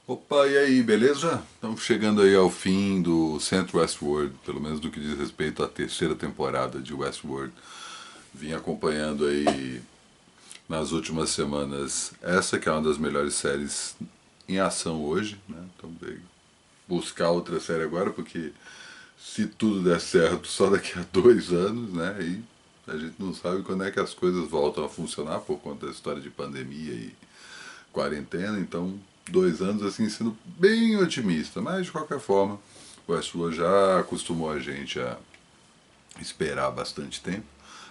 Opa, e aí, beleza? Estamos chegando aí ao fim do Centro Westworld, pelo menos do que diz respeito à terceira temporada de Westworld. Vim acompanhando aí nas últimas semanas essa que é uma das melhores séries em ação hoje, né? Então, buscar outra série agora, porque se tudo der certo, só daqui a 2 anos, né? E a gente não sabe quando é que as coisas voltam a funcionar por conta da história de pandemia e quarentena, então 2 anos assim sendo bem otimista, mas de qualquer forma o Westworld já acostumou a gente a esperar bastante tempo.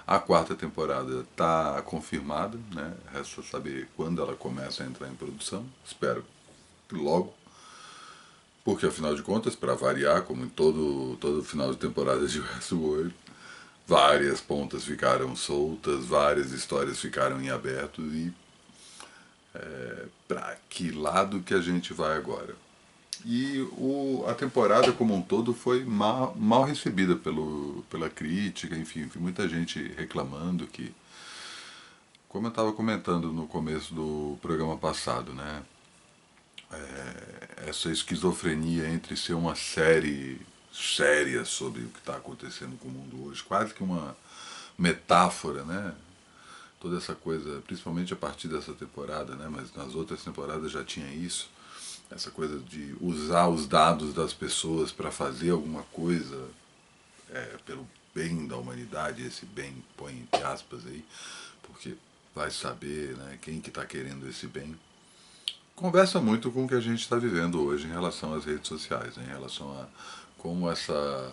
A quarta temporada está confirmada, né? Resta saber quando ela começa a entrar em produção. Espero que logo, porque afinal de contas, para variar, como em todo final de temporada de Westworld, várias pontas ficaram soltas, várias histórias ficaram em aberto e para que lado que a gente vai agora? E a temporada como um todo foi mal recebida pela crítica, enfim, muita gente reclamando que, como eu estava comentando no começo do programa passado, né, essa esquizofrenia entre ser uma série séria sobre o que está acontecendo com o mundo hoje, quase que uma metáfora, né, toda essa coisa, principalmente a partir dessa temporada, né, mas nas outras temporadas já tinha isso, essa coisa de usar os dados das pessoas para fazer alguma coisa pelo bem da humanidade, esse bem põe entre aspas aí, porque vai saber, né, quem que está querendo esse bem. Conversa muito com o que a gente está vivendo hoje em relação às redes sociais, né, em relação a como essa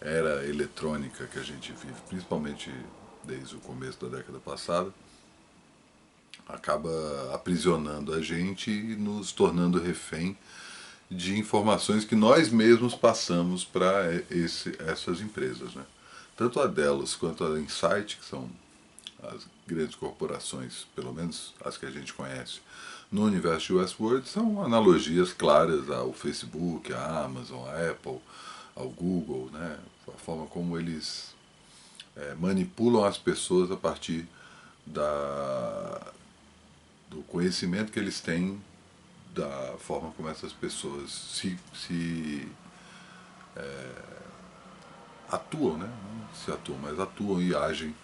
era eletrônica que a gente vive, principalmente desde o começo da década passada, acaba aprisionando a gente e nos tornando refém de informações que nós mesmos passamos para essas empresas. Né? Tanto a Delos quanto a Insight, que são as grandes corporações, pelo menos as que a gente conhece, no universo de Westworld, são analogias claras ao Facebook, à Amazon, à Apple, ao Google, né? A forma como eles manipulam as pessoas a partir da, do conhecimento que eles têm da forma como essas pessoas se atuam, né? Não se atuam, mas atuam e agem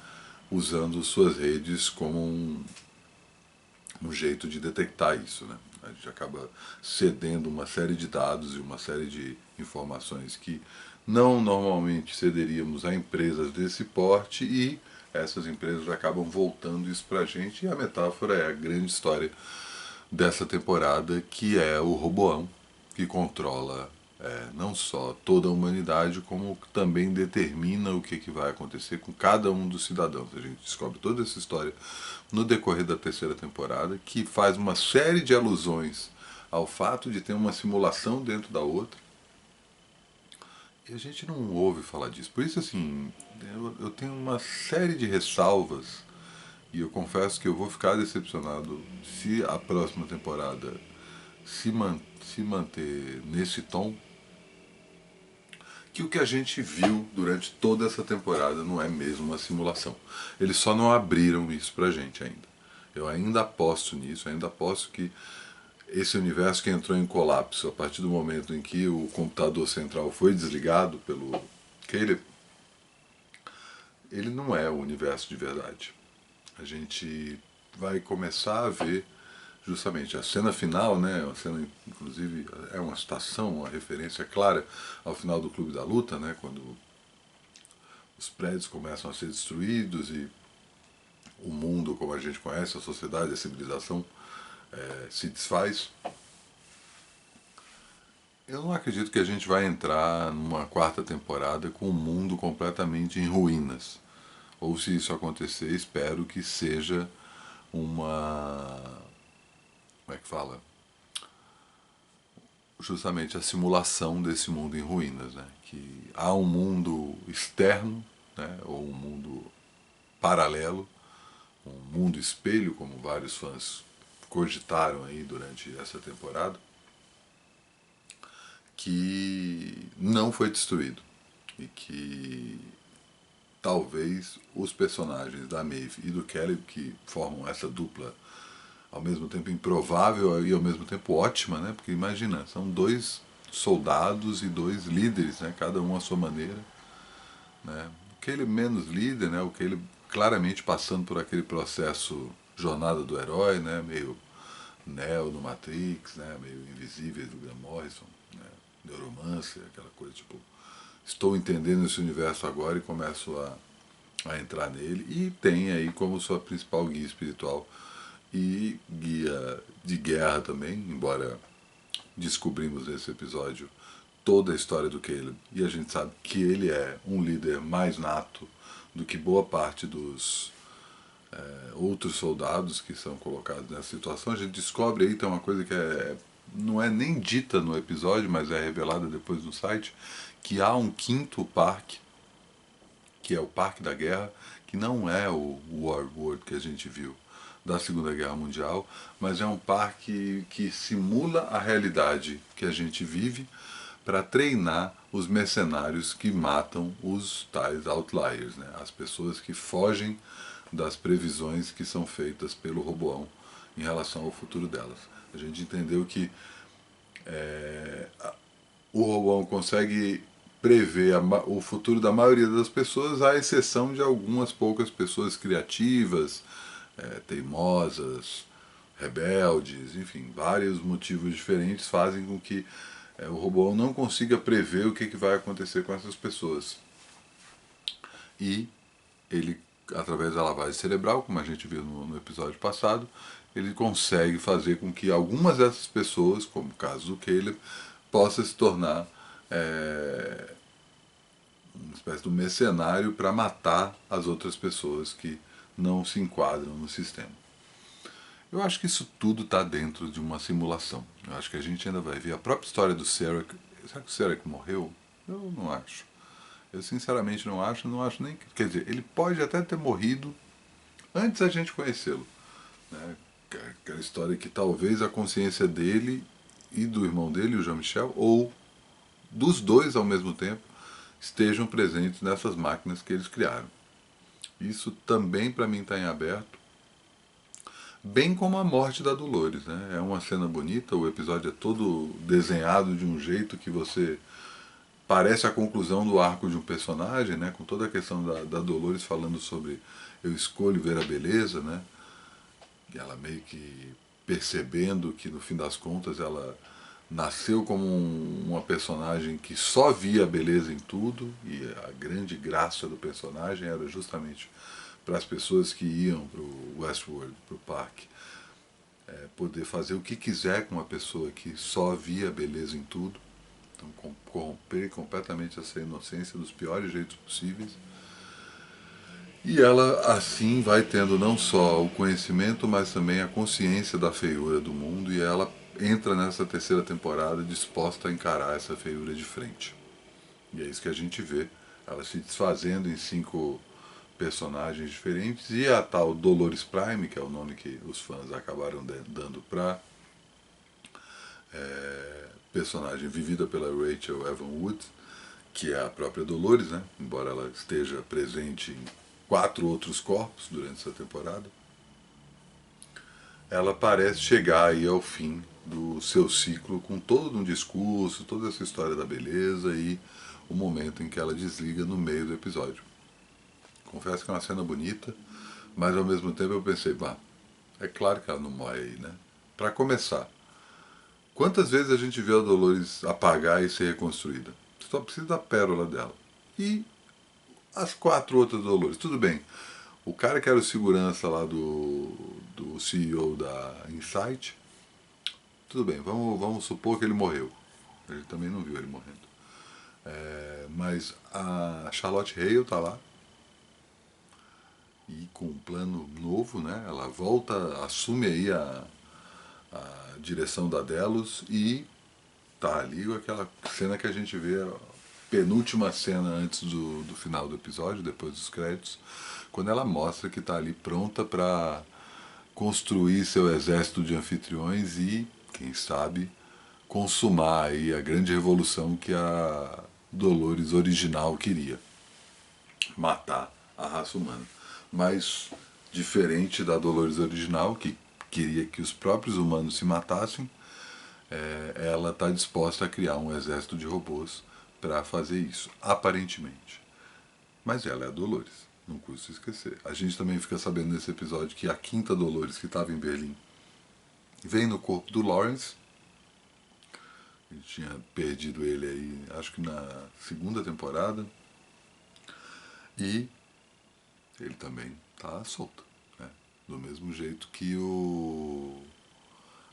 usando suas redes como um jeito de detectar isso, né? A gente acaba cedendo uma série de dados e uma série de informações que não normalmente cederíamos a empresas desse porte e essas empresas acabam voltando isso pra gente e a metáfora é a grande história dessa temporada que é o Roboão que controla não só toda a humanidade, como também determina o que vai acontecer com cada um dos cidadãos. A gente descobre toda essa história no decorrer da terceira temporada, que faz uma série de alusões ao fato de ter uma simulação dentro da outra, e a gente não ouve falar disso. Por isso, assim, eu tenho uma série de ressalvas, e eu confesso que eu vou ficar decepcionado se a próxima temporada se manter nesse tom, que o que a gente viu durante toda essa temporada não é mesmo uma simulação. Eles só não abriram isso pra gente ainda. Eu ainda aposto nisso, ainda aposto que esse universo que entrou em colapso a partir do momento em que o computador central foi desligado pelo Caleb, ele não é o universo de verdade. A gente vai começar a ver justamente a cena final, né? A cena, inclusive, é uma citação, uma referência clara ao final do Clube da Luta, né? Quando os prédios começam a ser destruídos e o mundo como a gente conhece, a sociedade, a civilização se desfaz. Eu não acredito que a gente vai entrar numa quarta temporada com o mundo completamente em ruínas. Ou se isso acontecer, espero que seja uma. Como é que fala? Justamente a simulação desse mundo em ruínas. Né? Que há um mundo externo, né? Ou um mundo paralelo, um mundo espelho, como vários fãs cogitaram aí durante essa temporada, que não foi destruído e que talvez os personagens da Maeve e do Kelly, que formam essa dupla ao mesmo tempo improvável e ao mesmo tempo ótima, né? Porque imagina, são dois soldados e dois líderes, né? Cada um à sua maneira, né? O Caleb menos líder, né? O Caleb claramente passando por aquele processo jornada do herói, né? Meio Neo no Matrix, né? Meio Invisíveis do Graham Morrison, né? Neuromancer, aquela coisa tipo, estou entendendo esse universo agora e começo a entrar nele. E tem aí como sua principal guia espiritual e guia de guerra também, embora descobrimos nesse episódio toda a história do Caleb, e a gente sabe que ele é um líder mais nato do que boa parte dos outros soldados que são colocados nessa situação. A gente descobre aí, tem uma coisa que não é nem dita no episódio, mas é revelada depois no site, que há um quinto parque, que é o Parque da Guerra, que não é o War World que a gente viu da Segunda Guerra Mundial, mas é um parque que simula a realidade que a gente vive para treinar os mercenários que matam os tais outliers, né? As pessoas que fogem das previsões que são feitas pelo Roboão em relação ao futuro delas. A gente entendeu que o Roboão consegue prever o futuro da maioria das pessoas, à exceção de algumas poucas pessoas criativas, teimosas, rebeldes, enfim, vários motivos diferentes fazem com que o robô não consiga prever o que vai acontecer com essas pessoas. E ele, através da lavagem cerebral, como a gente viu no episódio passado, ele consegue fazer com que algumas dessas pessoas, como o caso do Caleb, possa se tornar uma espécie de um mercenário para matar as outras pessoas que não se enquadram no sistema. Eu acho que isso tudo está dentro de uma simulação. Eu acho que a gente ainda vai ver a própria história do Sarek. Será que o Sarek morreu? Eu não acho. Eu sinceramente não acho, não acho nem. Quer dizer, ele pode até ter morrido antes da gente conhecê-lo. Né? Aquela história que talvez a consciência dele e do irmão dele, o Jean-Michel, ou dos dois ao mesmo tempo, estejam presentes nessas máquinas que eles criaram. Isso também para mim está em aberto. Bem como a morte da Dolores, né? É uma cena bonita, o episódio é todo desenhado de um jeito que você parece a conclusão do arco de um personagem, né? Com toda a questão da Dolores falando sobre eu escolho ver a beleza, né? E ela meio que percebendo que no fim das contas ela nasceu como uma personagem que só via a beleza em tudo, e a grande graça do personagem era justamente para as pessoas que iam para o Westworld, para o parque, poder fazer o que quiser com uma pessoa que só via beleza em tudo. Então, corromper completamente essa inocência dos piores jeitos possíveis. E ela, assim, vai tendo não só o conhecimento, mas também a consciência da feiura do mundo, e ela entra nessa terceira temporada disposta a encarar essa feiura de frente. E é isso que a gente vê, ela se desfazendo em 5 personagens diferentes, e a tal Dolores Prime, que é o nome que os fãs acabaram dando para personagem vivida pela Rachel Evan Wood, que é a própria Dolores, né? Embora ela esteja presente em 4 outros corpos durante essa temporada, ela parece chegar aí ao fim do seu ciclo com todo um discurso, toda essa história da beleza e o momento em que ela desliga no meio do episódio. Confesso que é uma cena bonita, mas ao mesmo tempo eu pensei, bah, é claro que ela não morre aí, né? Para começar, quantas vezes a gente vê a Dolores apagar e ser reconstruída? Você só precisa da pérola dela. E as 4 outras Dolores, tudo bem. O cara que era o segurança lá do CEO da Insight, tudo bem, vamos supor que ele morreu. A gente também não viu ele morrendo. Mas a Charlotte Hale tá lá, e com um plano novo, né? Ela volta, assume aí a direção da Delos e tá ali aquela cena que a gente vê, a penúltima cena antes do final do episódio, depois dos créditos, quando ela mostra que tá ali pronta para construir seu exército de anfitriões e, quem sabe, consumar aí a grande revolução que a Dolores original queria, matar a raça humana. Mas diferente da Dolores original, que queria que os próprios humanos se matassem, ela está disposta a criar um exército de robôs para fazer isso, aparentemente. Mas ela é a Dolores, não custa esquecer. A gente também fica sabendo nesse episódio que a quinta Dolores, que estava em Berlim, vem no corpo do Lawrence. A gente tinha perdido ele aí, acho que na segunda temporada. E ele também está solto. Né? Do mesmo jeito que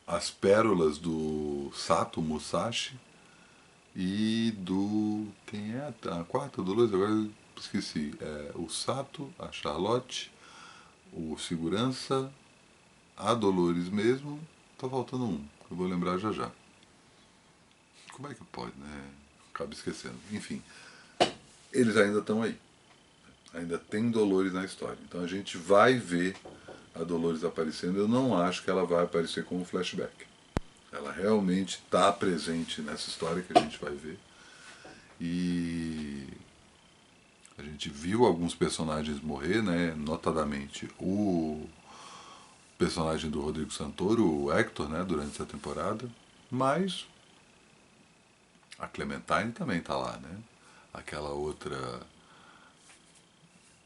as pérolas do Sato Musashi e do... Quem é a quarta Dolores? Agora eu esqueci. O Sato, a Charlotte, o Segurança, a Dolores mesmo. Tá faltando um, eu vou lembrar já já. Como é que pode, né? Acaba esquecendo. Enfim, eles ainda estão aí. Ainda tem Dolores na história. Então a gente vai ver a Dolores aparecendo. Eu não acho que ela vai aparecer como flashback. Ela realmente está presente nessa história que a gente vai ver. E a gente viu alguns personagens morrer, né? Notadamente o personagem do Rodrigo Santoro, o Hector, né? Durante essa temporada. Mas a Clementine também está lá, né? Aquela outra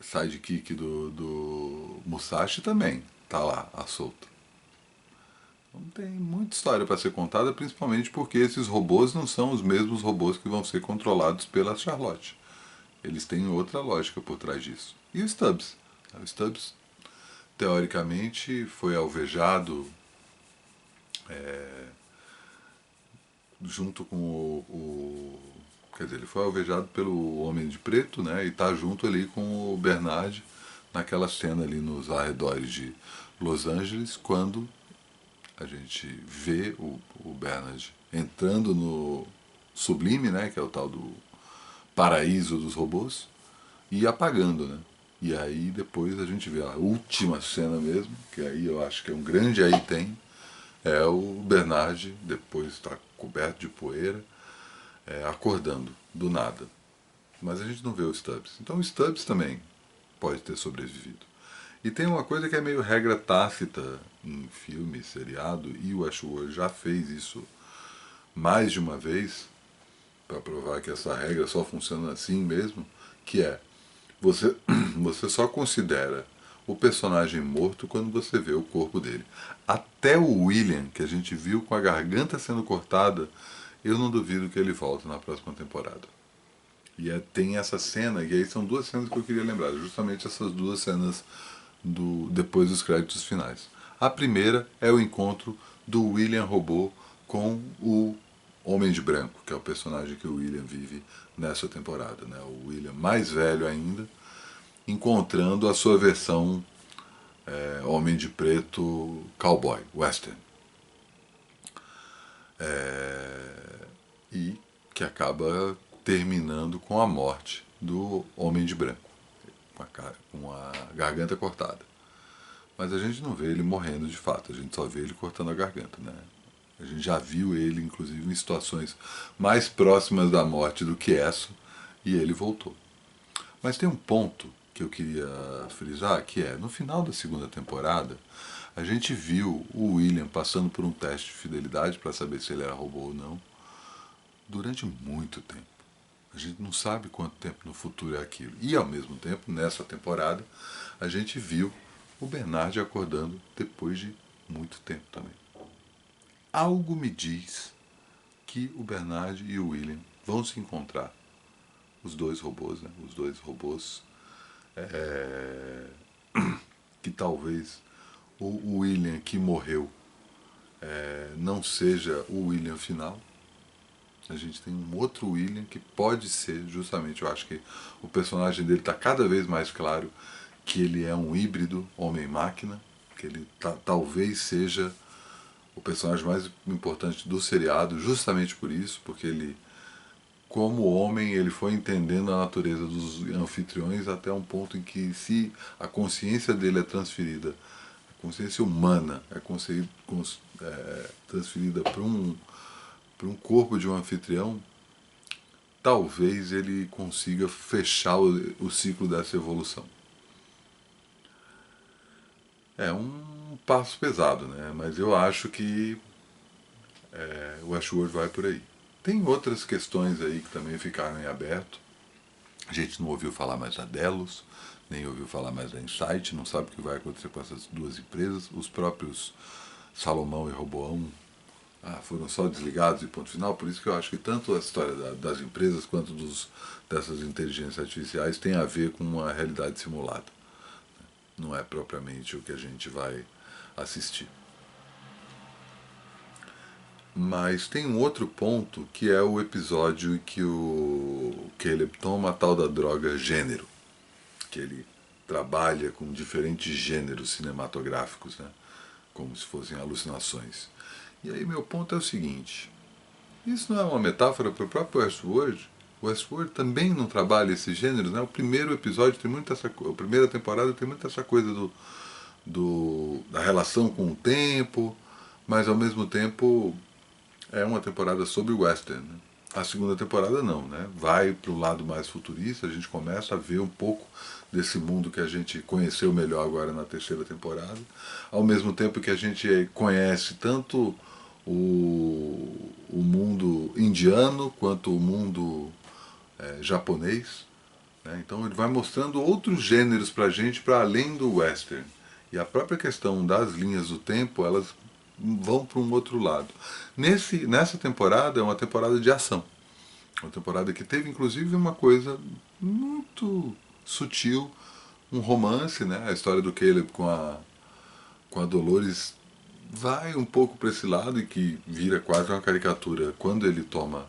sidekick do Musashi também está lá, à solta. Então tem muita história para ser contada, principalmente porque esses robôs não são os mesmos robôs que vão ser controlados pela Charlotte. Eles têm outra lógica por trás disso. E o Stubbs? O Stubbs, teoricamente, foi alvejado junto com quer dizer, ele foi alvejado pelo Homem de Preto, né? E está junto ali com o Bernard naquela cena ali nos arredores de Los Angeles, quando a gente vê o Bernard entrando no Sublime, né? Que é o tal do paraíso dos robôs, e apagando, né? E aí depois a gente vê a última cena mesmo, que aí eu acho que é um grande aí tem, é o Bernard, depois está coberto de poeira, acordando do nada. Mas a gente não vê o Stubbs. Então o Stubbs também pode ter sobrevivido. E tem uma coisa que é meio regra tácita em filme, seriado, e o Ashworth já fez isso mais de uma vez, para provar que essa regra só funciona assim mesmo, que é, você, você só considera o personagem morto quando você vê o corpo dele. Até o William, que a gente viu com a garganta sendo cortada, eu não duvido que ele volte na próxima temporada. E tem essa cena, e aí são duas cenas que eu queria lembrar, justamente essas duas cenas depois dos créditos finais. A primeira é o encontro do William Robô com o Homem de Branco, que é o personagem que o William vive nessa temporada. Né? O William mais velho ainda, encontrando a sua versão Homem de Preto cowboy, western. E que acaba terminando com a morte do Homem de Branco, com a garganta cortada. Mas a gente não vê ele morrendo de fato, a gente só vê ele cortando a garganta, né? A gente já viu ele, inclusive, em situações mais próximas da morte do que essa, e ele voltou. Mas tem um ponto que eu queria frisar, que é, no final da segunda temporada, a gente viu o William passando por um teste de fidelidade para saber se ele era robô ou não, durante muito tempo. A gente não sabe quanto tempo no futuro é aquilo. E ao mesmo tempo, nessa temporada, a gente viu o Bernard acordando depois de muito tempo também. Algo me diz que o Bernard e o William vão se encontrar. Os dois robôs, né? Os dois robôs. Que talvez o William que morreu não seja o William final. A gente tem um outro William que pode ser, justamente, eu acho que o personagem dele está cada vez mais claro que ele é um híbrido homem-máquina, que ele talvez seja o personagem mais importante do seriado, justamente por isso, porque ele, como homem, ele foi entendendo a natureza dos anfitriões até um ponto em que, se a consciência dele é transferida, a consciência humana é transferida para um corpo de um anfitrião, talvez ele consiga fechar o ciclo dessa evolução. É um passo pesado, né? Mas eu acho que o Westworld vai por aí. Tem outras questões aí que também ficaram em aberto. A gente não ouviu falar mais da Delos, nem ouviu falar mais da Insight, não sabe o que vai acontecer com essas duas empresas. Os próprios Salomão e Roboão foram só desligados e ponto final. Por isso que eu acho que tanto a história das empresas quanto dessas inteligências artificiais tem a ver com uma realidade simulada. Não é propriamente o que a gente vai assistir. Mas tem um outro ponto que é o episódio que o Caleb toma a tal da droga gênero, que ele trabalha com diferentes gêneros cinematográficos, né? Como se fossem alucinações. E aí meu ponto é o seguinte, isso não é uma metáfora para o próprio Westworld? O Westworld também não trabalha esses gêneros, né? O primeiro episódio tem muito essa coisa, a primeira temporada tem muito essa coisa da relação com o tempo, mas ao mesmo tempo é uma temporada sobre o western, né? A segunda temporada não, né? Vai para o lado mais futurista, a gente começa a ver um pouco desse mundo que a gente conheceu melhor agora na terceira temporada, ao mesmo tempo que a gente conhece tanto o mundo indiano quanto o mundo japonês, né? Então ele vai mostrando outros gêneros para a gente para além do western. E a própria questão das linhas do tempo, elas vão para um outro lado. Nessa temporada é uma temporada de ação. Uma temporada que teve inclusive uma coisa muito sutil, um romance, né? A história do Caleb com a Dolores vai um pouco para esse lado e que vira quase uma caricatura quando ele toma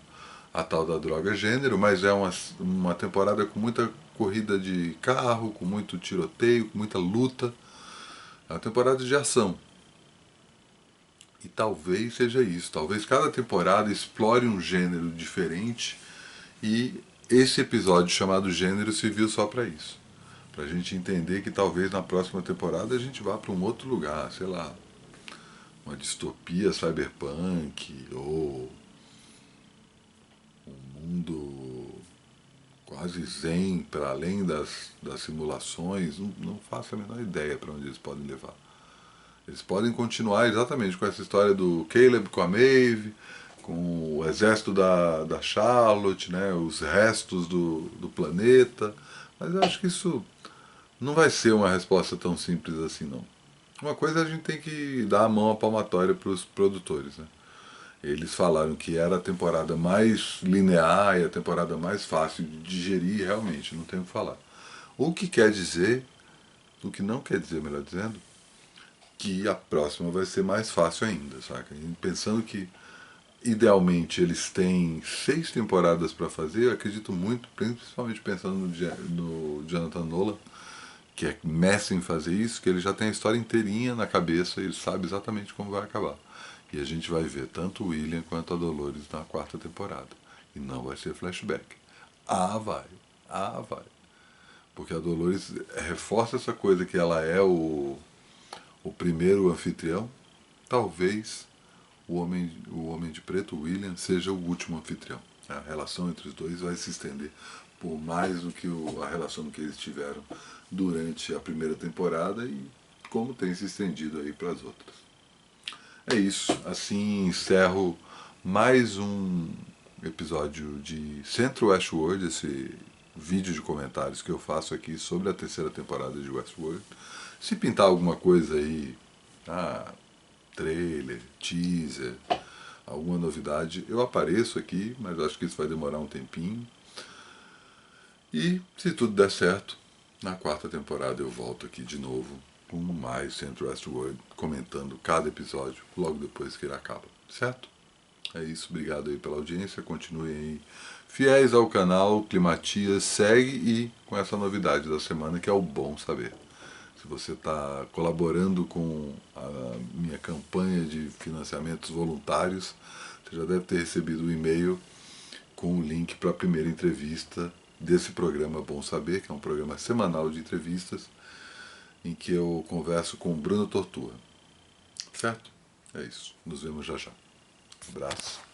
a tal da droga gênero, mas é uma temporada com muita corrida de carro, com muito tiroteio, com muita luta. É uma temporada de ação. E talvez seja isso. Talvez cada temporada explore um gênero diferente e esse episódio chamado Gênero serviu só para isso. Para a gente entender que talvez na próxima temporada a gente vá para um outro lugar, sei lá, uma distopia cyberpunk ou um mundo quase zen para além das simulações. Não faço a menor ideia para onde eles podem levar. Eles podem continuar exatamente com essa história do Caleb com a Maeve, com o exército da Charlotte, né, os restos do planeta, mas eu acho que isso não vai ser uma resposta tão simples assim não. Uma coisa a gente tem que dar a mão à palmatória para os produtores, né? Eles falaram que era a temporada mais linear e a temporada mais fácil de digerir, realmente, não tem o que falar. O que quer dizer, o que não quer dizer, melhor dizendo, que a próxima vai ser mais fácil ainda, saca? E pensando que idealmente eles têm 6 temporadas para fazer, eu acredito muito, principalmente pensando no Jonathan Nolan, que é mestre em fazer isso, que ele já tem a história inteirinha na cabeça e ele sabe exatamente como vai acabar. E a gente vai ver tanto o William quanto a Dolores na quarta temporada. E não vai ser flashback. Ah, vai. Ah, vai. Porque a Dolores reforça essa coisa que ela é o primeiro anfitrião. Talvez o homem de preto, o William, seja o último anfitrião. A relação entre os dois vai se estender por mais do que a relação que eles tiveram durante a primeira temporada e como tem se estendido aí para as outras. É isso, assim encerro mais um episódio de Centro Westworld, esse vídeo de comentários que eu faço aqui sobre a terceira temporada de Westworld. Se pintar alguma coisa aí, trailer, teaser, alguma novidade, eu apareço aqui, mas acho que isso vai demorar um tempinho. E se tudo der certo, na quarta temporada eu volto aqui de novo com mais Centro Westworld, comentando cada episódio logo depois que ele acaba, certo? É isso, obrigado aí pela audiência, continuem aí fiéis ao canal, Climatias segue e com essa novidade da semana que é o Bom Saber. Se você está colaborando com a minha campanha de financiamentos voluntários, você já deve ter recebido um e-mail com o link para a primeira entrevista desse programa Bom Saber, que é um programa semanal de entrevistas, em que eu converso com o Bruno Torturra. Certo? É isso. Nos vemos já já. Um abraço.